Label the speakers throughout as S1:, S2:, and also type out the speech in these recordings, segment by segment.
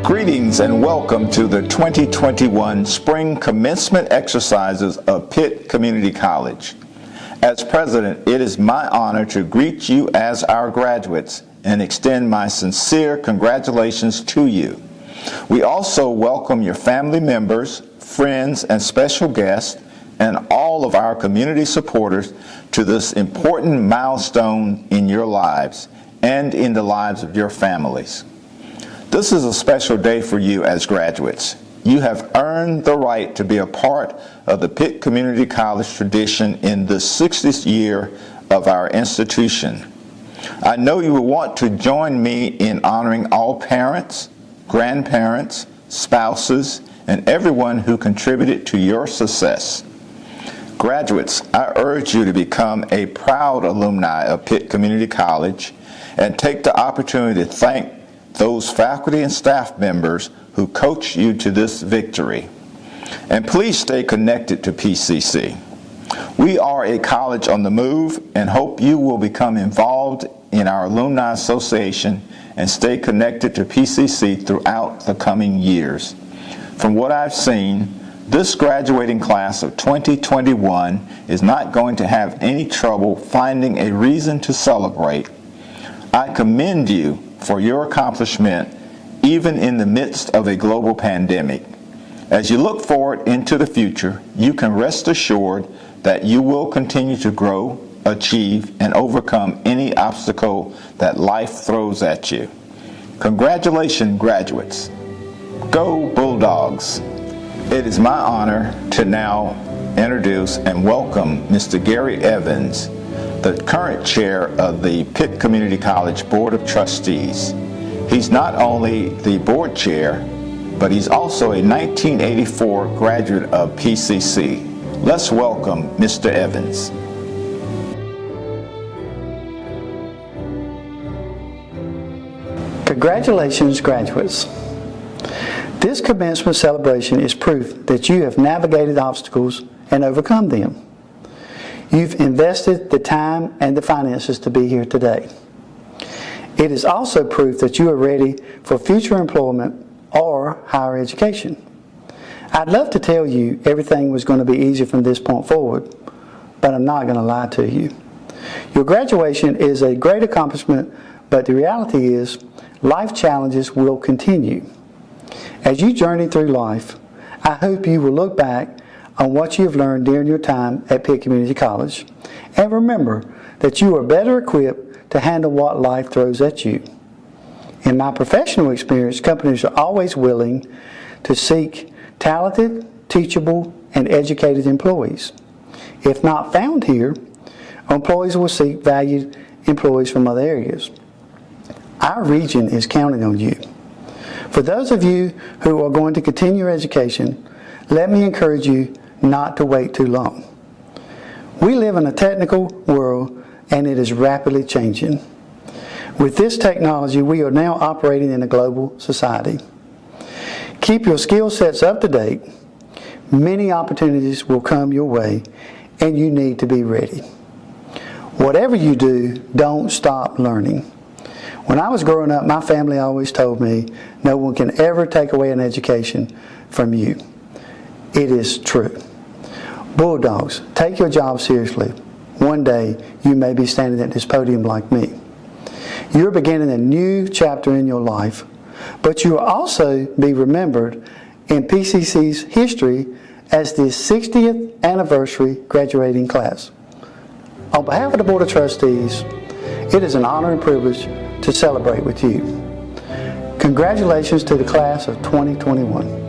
S1: Greetings and welcome to the 2021 Spring Commencement Exercises of Pitt Community College. As president, it is my honor to greet you as our graduates and extend my sincere congratulations to you. We also welcome your family members, friends, and special guests, and all of our community supporters to this important milestone in your lives and in the lives of your families. This is a special day for you as graduates. You have earned the right to be a part of the Pitt Community College tradition in the 60th year of our institution. I know you will want to join me in honoring all parents, grandparents, spouses, and everyone who contributed to your success. Graduates, I urge you to become a proud alumni of Pitt Community College and take the opportunity to thank those faculty and staff members who coach you to this victory. And please stay connected to PCC. We are a college on the move and hope you will become involved in our Alumni Association and stay connected to PCC throughout the coming years. From what I've seen, this graduating class of 2021 is not going to have any trouble finding a reason to celebrate. I commend you for your accomplishment even in the midst of a global pandemic. As you look forward into the future, you can rest assured that you will continue to grow, achieve, and overcome any obstacle that life throws at you. Congratulations, graduates. Go Bulldogs! It is my honor to now introduce and welcome Mr. Gary Evans, the current chair of the Pitt Community College Board of Trustees. He's not only the board chair, but he's also a 1984 graduate of PCC. Let's welcome Mr. Evans.
S2: Congratulations, graduates. This commencement celebration is proof that you have navigated obstacles and overcome them. You've invested the time and the finances to be here today. It is also proof that you are ready for future employment or higher education. I'd love to tell you everything was going to be easy from this point forward, but I'm not going to lie to you. Your graduation is a great accomplishment, but the reality is life challenges will continue. As you journey through life, I hope you will look back on what you have learned during your time at Pitt Community College, and remember that you are better equipped to handle what life throws at you. In my professional experience, companies are always willing to seek talented, teachable, and educated employees. If not found here, employees will seek valued employees from other areas. Our region is counting on you. For those of you who are going to continue your education, let me encourage you not to wait too long. We live in a technical world and it is rapidly changing. With this technology, we are now operating in a global society. Keep your skill sets up to date. Many opportunities will come your way and you need to be ready. Whatever you do, don't stop learning. When I was growing up, my family always told me, no one can ever take away an education from you. It is true. Bulldogs, take your job seriously. One day, you may be standing at this podium like me. You're beginning a new chapter in your life, but you will also be remembered in PCC's history as the 60th anniversary graduating class. On behalf of the Board of Trustees, it is an honor and privilege to celebrate with you. Congratulations to the class of 2021.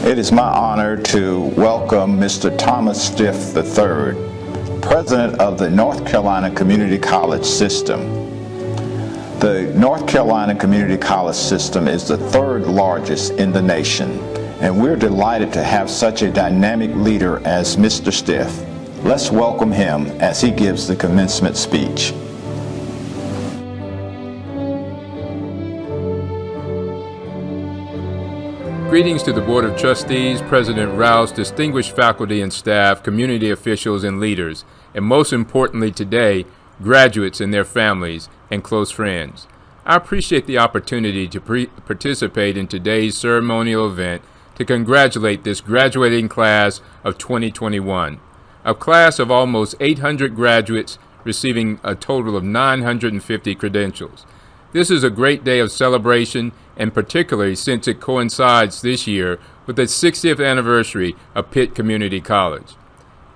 S1: It is my honor to welcome Mr. Thomas Stith III, President of the North Carolina Community College System. The North Carolina Community College System is the third largest in the nation, and we're delighted to have such a dynamic leader as Mr. Stith. Let's welcome him as he gives the commencement speech.
S3: Greetings to the Board of Trustees, President Rouse, distinguished faculty and staff, community officials and leaders, and most importantly today, graduates and their families and close friends. I appreciate the opportunity to participate in today's ceremonial event to congratulate this graduating class of 2021, a class of almost 800 graduates receiving a total of 950 credentials. This is a great day of celebration, and particularly since it coincides this year with the 60th anniversary of Pitt Community College.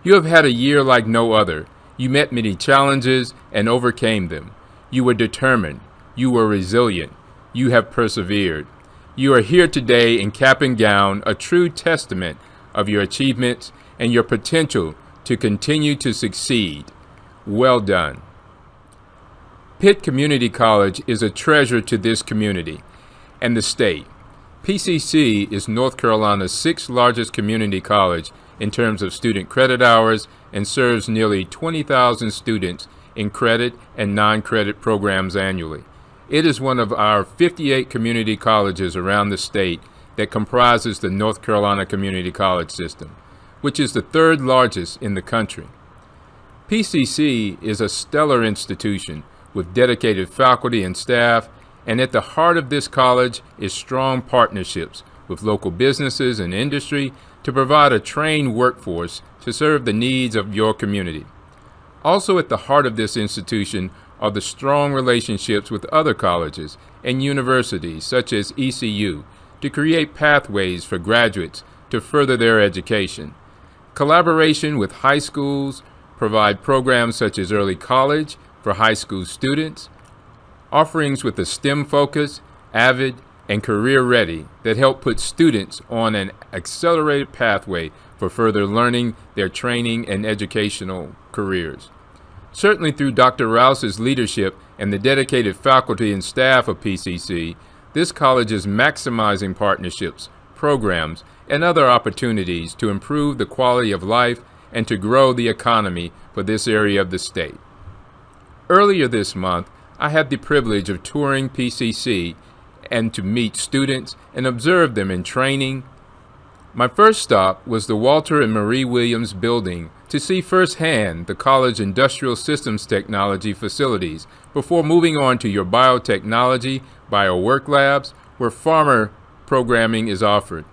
S3: You have had a year like no other. You met many challenges and overcame them. You were determined. You were resilient. You have persevered. You are here today in cap and gown, a true testament of your achievements and your potential to continue to succeed. Well done. Pitt Community College is a treasure to this community and the state. PCC is North Carolina's 6th largest community college in terms of student credit hours and serves nearly 20,000 students in credit and non-credit programs annually. It is one of our 58 community colleges around the state that comprises the North Carolina Community College System, which is the 3rd largest in the country. PCC is a stellar institution with dedicated faculty and staff, and at the heart of this college is strong partnerships with local businesses and industry to provide a trained workforce to serve the needs of your community. Also at the heart of this institution are the strong relationships with other colleges and universities such as ECU to create pathways for graduates to further their education. Collaboration with high schools provide programs such as early college for high school students, offerings with a STEM focus, AVID, and career ready that help put students on an accelerated pathway for further learning, their training, and educational careers. Certainly through Dr. Rouse's leadership and the dedicated faculty and staff of PCC, this college is maximizing partnerships, programs, and other opportunities to improve the quality of life and to grow the economy for this area of the state. Earlier this month, I had the privilege of touring PCC and to meet students and observe them in training. My first stop was the Walter and Marie Williams building to see firsthand the college industrial systems technology facilities before moving on to your biotechnology, biowork labs, where farmer programming is offered.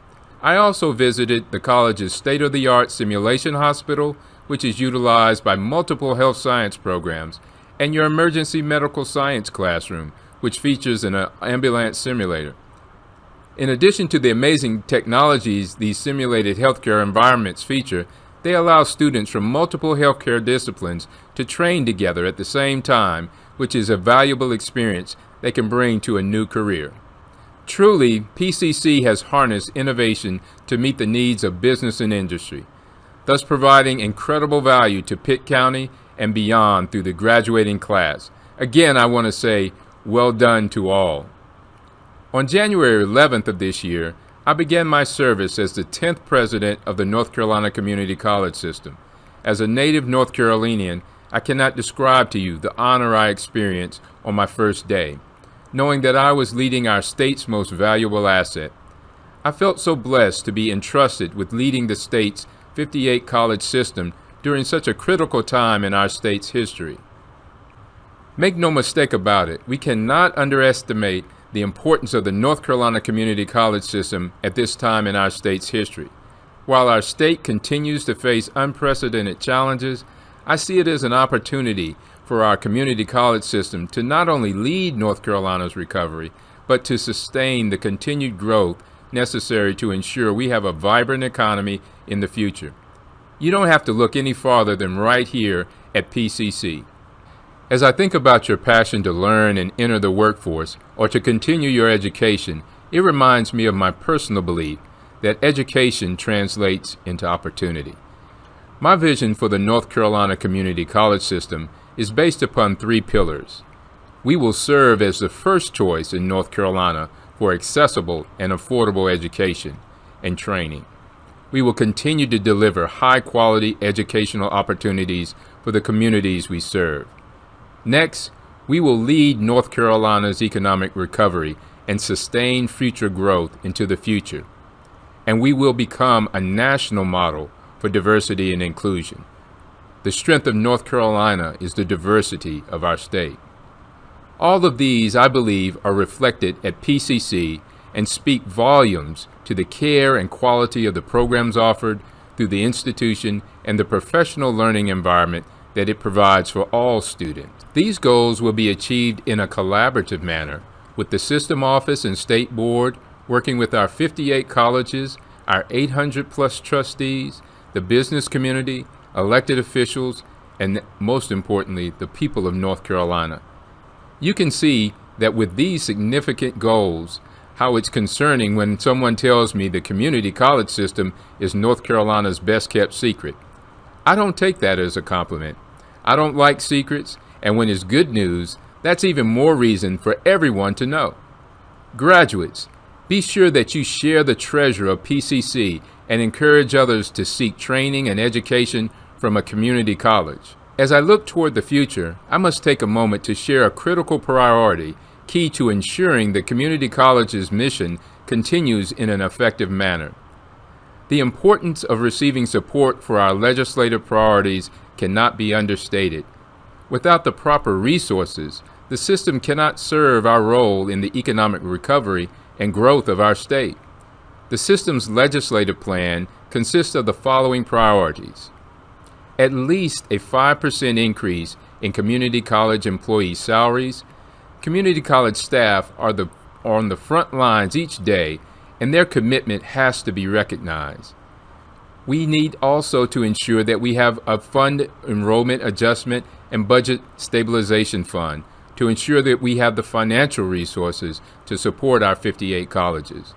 S3: I also visited the college's state-of-the-art simulation hospital, which is utilized by multiple health science programs, and your emergency medical science classroom, which features an ambulance simulator. In addition to the amazing technologies these simulated healthcare environments feature, they allow students from multiple healthcare disciplines to train together at the same time, which is a valuable experience they can bring to a new career. Truly, PCC has harnessed innovation to meet the needs of business and industry, thus providing incredible value to Pitt County and beyond through the graduating class. Again, I want to say, well done to all. On January 11th of this year, I began my service as the 10th president of the North Carolina Community College System. As a native North Carolinian, I cannot describe to you the honor I experienced on my first day, knowing that I was leading our state's most valuable asset. I felt so blessed to be entrusted with leading the state's 58 college system during such a critical time in our state's history. Make no mistake about it, we cannot underestimate the importance of the North Carolina Community College System at this time in our state's history. While our state continues to face unprecedented challenges, I see it as an opportunity for our community college system to not only lead North Carolina's recovery, but to sustain the continued growth necessary to ensure we have a vibrant economy in the future. You don't have to look any farther than right here at PCC. As I think about your passion to learn and enter the workforce or to continue your education, it reminds me of my personal belief that education translates into opportunity. My vision for the North Carolina Community College System is based upon 3 pillars. We will serve as the first choice in North Carolina for accessible and affordable education and training. We will continue to deliver high-quality educational opportunities for the communities we serve. Next, we will lead North Carolina's economic recovery and sustain future growth into the future. And we will become a national model for diversity and inclusion. The strength of North Carolina is the diversity of our state. All of these, I believe, are reflected at PCC and speak volumes to the care and quality of the programs offered through the institution and the professional learning environment that it provides for all students. These goals will be achieved in a collaborative manner with the system office and state board, working with our 58 colleges, our 800-plus trustees, the business community, elected officials, and most importantly, the people of North Carolina. You can see that with these significant goals, how it's concerning when someone tells me the community college system is North Carolina's best-kept secret. I don't take that as a compliment. I don't like secrets, and when it's good news, that's even more reason for everyone to know. Graduates, be sure that you share the treasure of PCC and encourage others to seek training and education from a community college. As I look toward the future, I must take a moment to share a critical priority key to ensuring the community college's mission continues in an effective manner. The importance of receiving support for our legislative priorities cannot be understated. Without the proper resources, the system cannot serve our role in the economic recovery and growth of our state. The system's legislative plan consists of the following priorities: at least a 5% increase in community college employee salaries. Community college staff are on the front lines each day, and their commitment has to be recognized. We need also to ensure that we have a fund enrollment adjustment and budget stabilization fund to ensure that we have the financial resources to support our 58 colleges.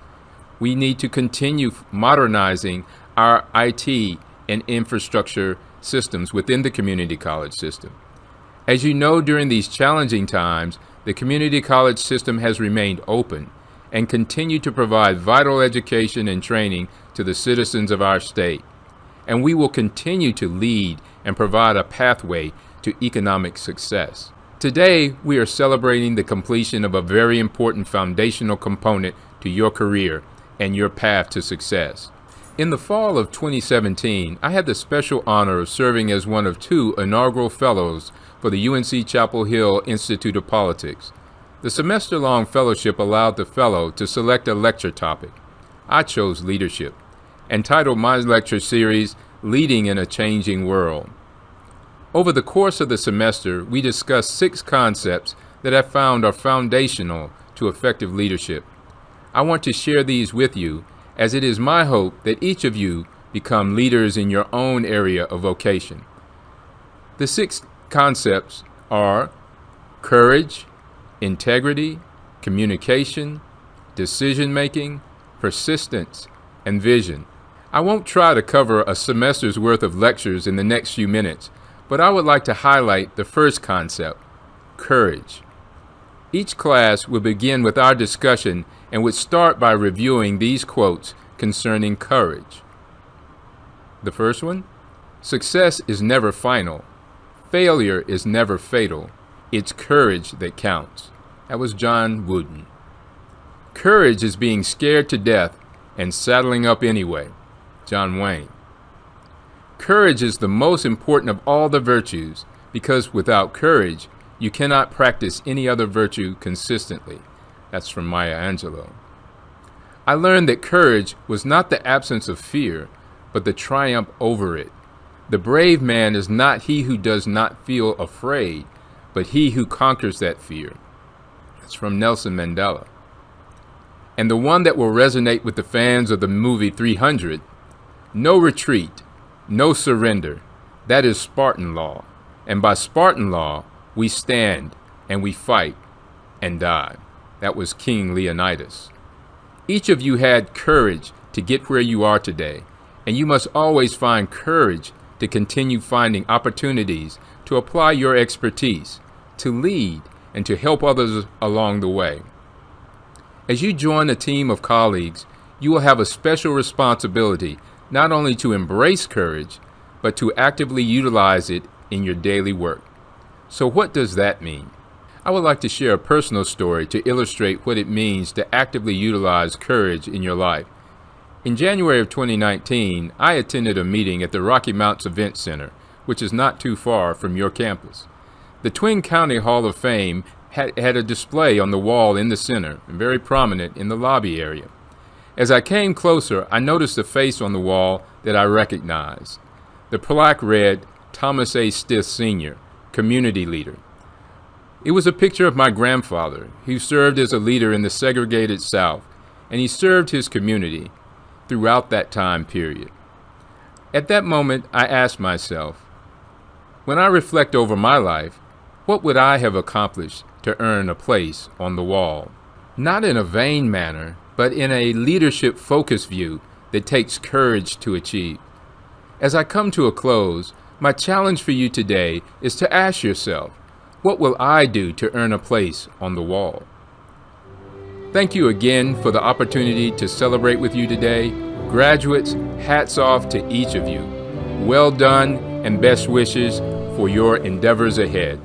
S3: We need to continue modernizing our IT and infrastructure systems within the community college system. As you know, during these challenging times, the community college system has remained open and continued to provide vital education and training to the citizens of our state. And we will continue to lead and provide a pathway to economic success. Today, we are celebrating the completion of a very important foundational component to your career and your path to success. In the fall of 2017, I had the special honor of serving as one of 2 inaugural fellows for the UNC Chapel Hill Institute of Politics. The semester-long fellowship allowed the fellow to select a lecture topic. I chose leadership and titled my lecture series, Leading in a Changing World. Over the course of the semester, we discussed 6 concepts that I found are foundational to effective leadership. I want to share these with you, as it is my hope that each of you become leaders in your own area of vocation. The 6 concepts are courage, integrity, communication, decision-making, persistence, and vision. I won't try to cover a semester's worth of lectures in the next few minutes, but I would like to highlight the first concept, courage. Each class will begin with our discussion and would start by reviewing these quotes concerning courage. The first one, success is never final. Failure is never fatal. It's courage that counts. That was John Wooden. Courage is being scared to death and saddling up anyway. John Wayne. Courage is the most important of all the virtues because without courage, you cannot practice any other virtue consistently. That's from Maya Angelou. I learned that courage was not the absence of fear, but the triumph over it. The brave man is not he who does not feel afraid, but he who conquers that fear. That's from Nelson Mandela. And the one that will resonate with the fans of the movie 300, no retreat, no surrender. That is Spartan law. And by Spartan law, we stand and we fight and die. That was King Leonidas. Each of you had courage to get where you are today, and you must always find courage to continue finding opportunities to apply your expertise, to lead, and to help others along the way. As you join a team of colleagues, you will have a special responsibility not only to embrace courage, but to actively utilize it in your daily work. So what does that mean? I would like to share a personal story to illustrate what it means to actively utilize courage in your life. In January of 2019, I attended a meeting at the Rocky Mounts Event Center, which is not too far from your campus. The Twin County Hall of Fame had a display on the wall in the center, and very prominent in the lobby area. As I came closer, I noticed a face on the wall that I recognized. The plaque read, Thomas A. Stith, Sr., Community Leader. It was a picture of my grandfather, who served as a leader in the segregated South, and he served his community throughout that time period. At that moment, I asked myself, when I reflect over my life, what would I have accomplished to earn a place on the wall? Not in a vain manner, but in a leadership-focused view that takes courage to achieve. As I come to a close, my challenge for you today is to ask yourself, what will I do to earn a place on the wall? Thank you again for the opportunity to celebrate with you today. Graduates, hats off to each of you. Well done and best wishes for your endeavors ahead.